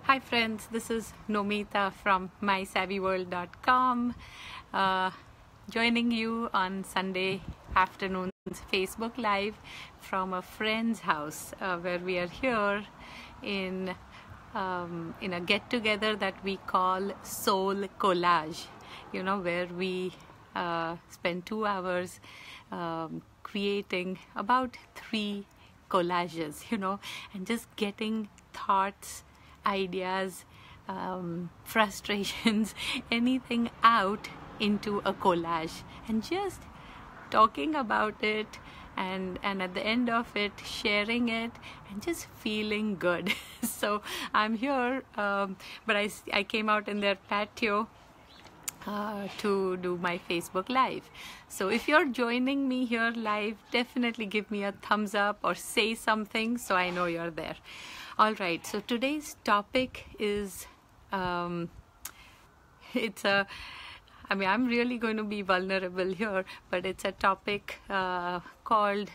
Hi friends, this is Nomita from mysavvyworld.com, joining you on Sunday afternoon's Facebook Live from a friend's house where we are here in a get-together that we call Soul Collage, where we spend 2 hours creating about 3 collages, and just getting thoughts, ideas, frustrations, anything out into a collage and just talking about it and at the end of it sharing it and just feeling good. So I'm here, but I came out in their patio to do my Facebook Live. So if you're joining me here live, definitely give me a thumbs up or say something so I know you're there. All right, so today's topic is, I'm really going to be vulnerable here, but it's a topic called,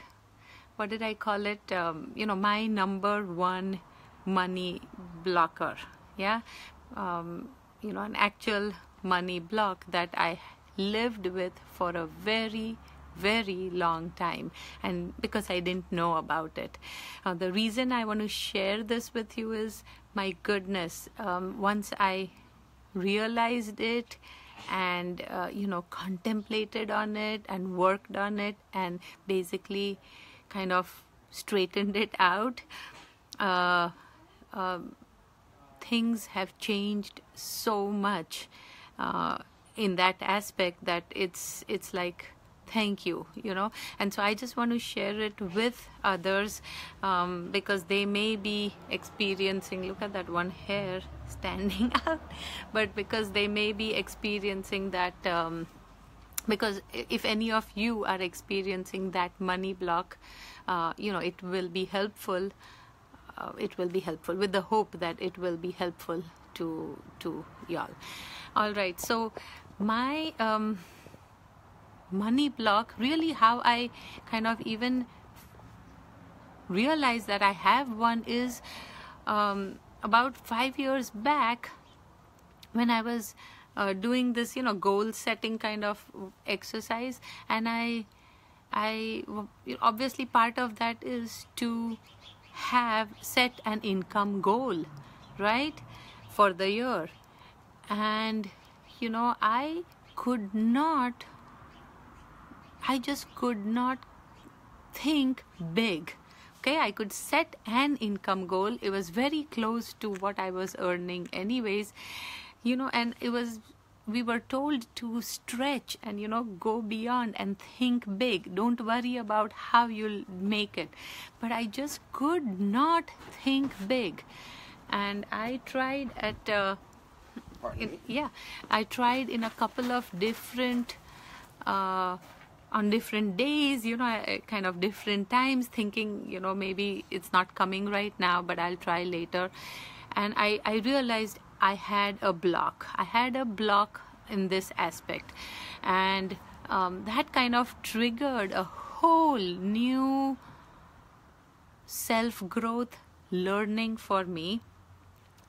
what did I call it? My number one money blocker. Yeah, an actual money block that I lived with for a very long time, and because I didn't know about it. The reason I want to share this with you is, my goodness, once I realized it and contemplated on it and worked on it and basically kind of straightened it out, things have changed so much in that aspect that it's like, thank you, and so I just want to share it with others because they may be experiencing, look at that one hair standing out, but because they may be experiencing that, because if any of you are experiencing that money block, it will be helpful. It will be helpful, with the hope that it will be helpful to y'all. All right, so my money block, really how I kind of even realized that I have one, is about 5 years back when I was doing this goal setting kind of exercise, and I obviously part of that is to set an income goal, right, for the year. And I just could not think big. Okay, I could set an income goal. It was very close to what I was earning anyways, and we were told to stretch and go beyond and think big. Don't worry about how you'll make it. But I just could not think big. And I tried I tried in a couple of different on different days, kind of different times, thinking, maybe it's not coming right now, but I'll try later. And I realized I had a block. I had a block in this aspect. And that kind of triggered a whole new self-growth learning for me.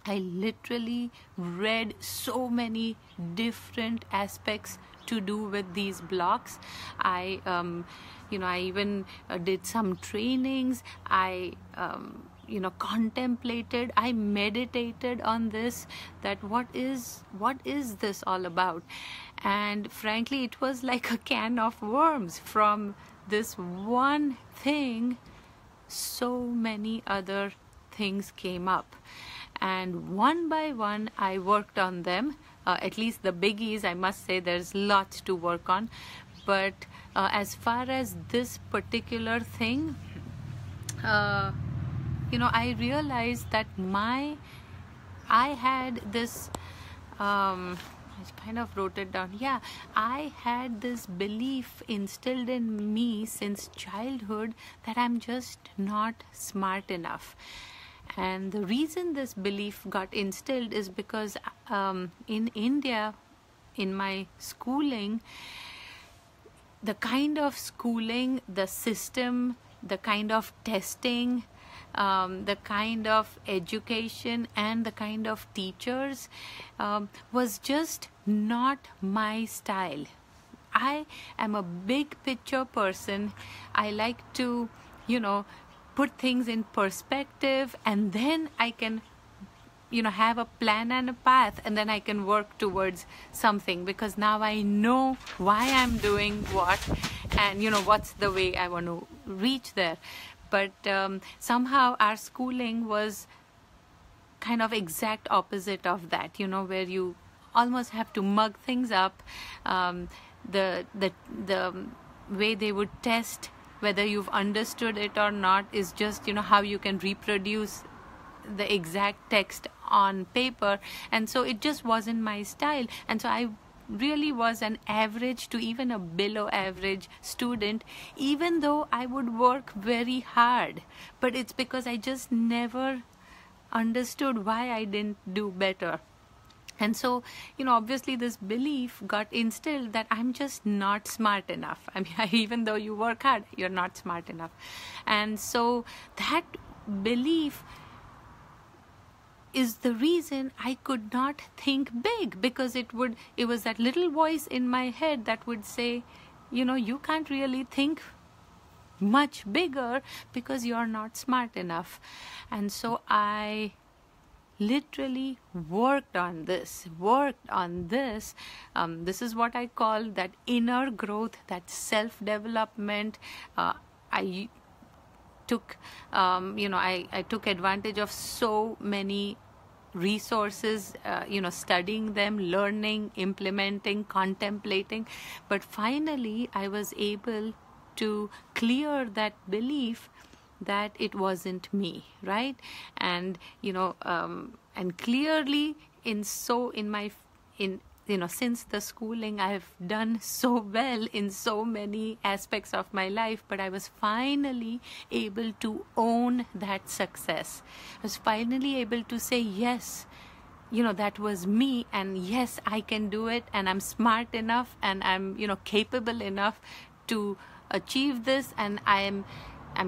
I literally read so many different aspects to do with these blocks. I even did some trainings. I contemplated, I meditated on this, that what is this all about? And frankly, it was like a can of worms. From this one thing, so many other things came up. And one by one, I worked on them. At least the biggies, I must say, there's lots to work on. But as far as this particular thing, I realized that I had this, I kind of wrote it down. Yeah, I had this belief instilled in me since childhood that I'm just not smart enough. And the reason this belief got instilled is because in India, in my schooling, the kind of schooling, the system, the kind of testing, the kind of education and the kind of teachers was just not my style. I am a big picture person. I like to, put things in perspective, and then I can have a plan and a path, and then I can work towards something, because now I know why I'm doing what, and what's the way I want to reach there. But somehow our schooling was kind of exact opposite of that, where you almost have to mug things up. The way they would test whether you've understood it or not is just how you can reproduce the exact text on paper. And so it just wasn't my style, and so I really was an average to even a below average student, even though I would work very hard. But it's because I just never understood why I didn't do better. And so, obviously this belief got instilled that I'm just not smart enough. I mean, even though you work hard, you're not smart enough. And so that belief is the reason I could not think big, because it was that little voice in my head that would say, you can't really think much bigger because you're not smart enough. And so I literally worked on this. This is what I call that inner growth, that self-development. I took advantage of so many resources, studying them, learning, implementing, contemplating. But finally, I was able to clear that belief that it wasn't me, right? And and clearly since the schooling, I've done so well in so many aspects of my life, but I was finally able to own that success. I was finally able to say, yes, that was me, and yes, I can do it, and I'm smart enough, and I'm, capable enough to achieve this, and I'm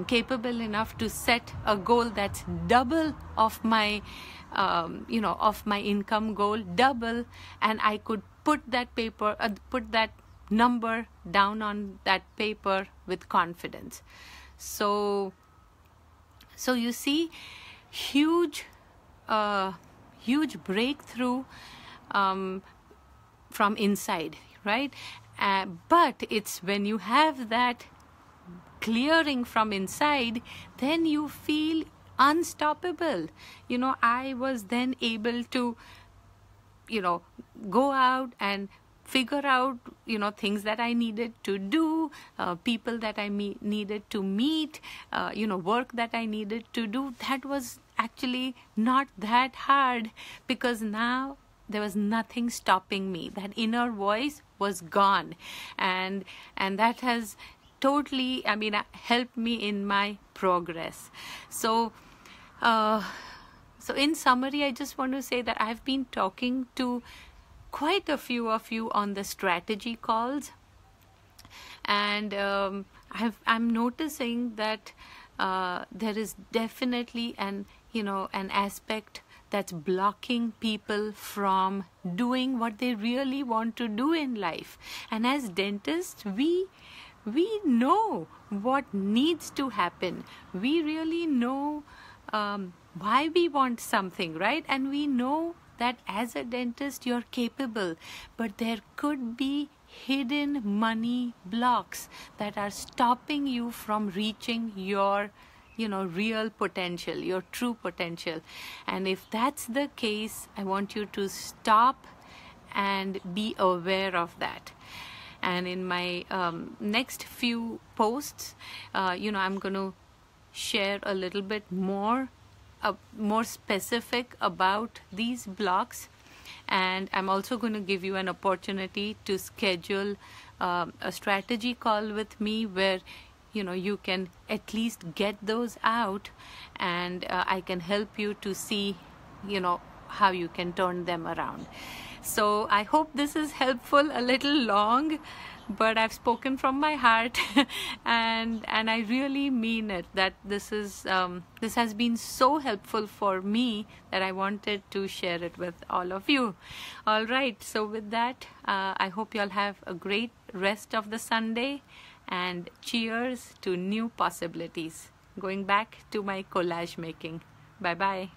capable enough to set a goal that's double of my of my income goal, double, and I could put that number down on that paper with confidence. So you see, huge breakthrough from inside, right? But it's when you have that clearing from inside, then you feel unstoppable. I was then able to go out and figure out things that I needed to do, people that I needed to meet, work that I needed to do. That was actually not that hard, because now there was nothing stopping me. That inner voice was gone, and that has totally, helped me in my progress. So in summary, I just want to say that I've been talking to quite a few of you on the strategy calls, and I'm noticing that there is definitely an aspect that's blocking people from doing what they really want to do in life. And as dentists, we know what needs to happen. We really know why we want something, right? And we know that as a dentist, you're capable, but there could be hidden money blocks that are stopping you from reaching your real potential, your true potential. And if that's the case, I want you to stop and be aware of that. And in my next few posts, I'm going to share a little bit more specific about these blocks. And I'm also going to give you an opportunity to schedule a strategy call with me where you can at least get those out, and I can help you to see how you can turn them around. So I hope this is helpful, a little long, but I've spoken from my heart, and I really mean it, that this has been so helpful for me that I wanted to share it with all of you. All right, so with that, I hope you all have a great rest of the Sunday, and cheers to new possibilities. Going back to my collage making. Bye bye.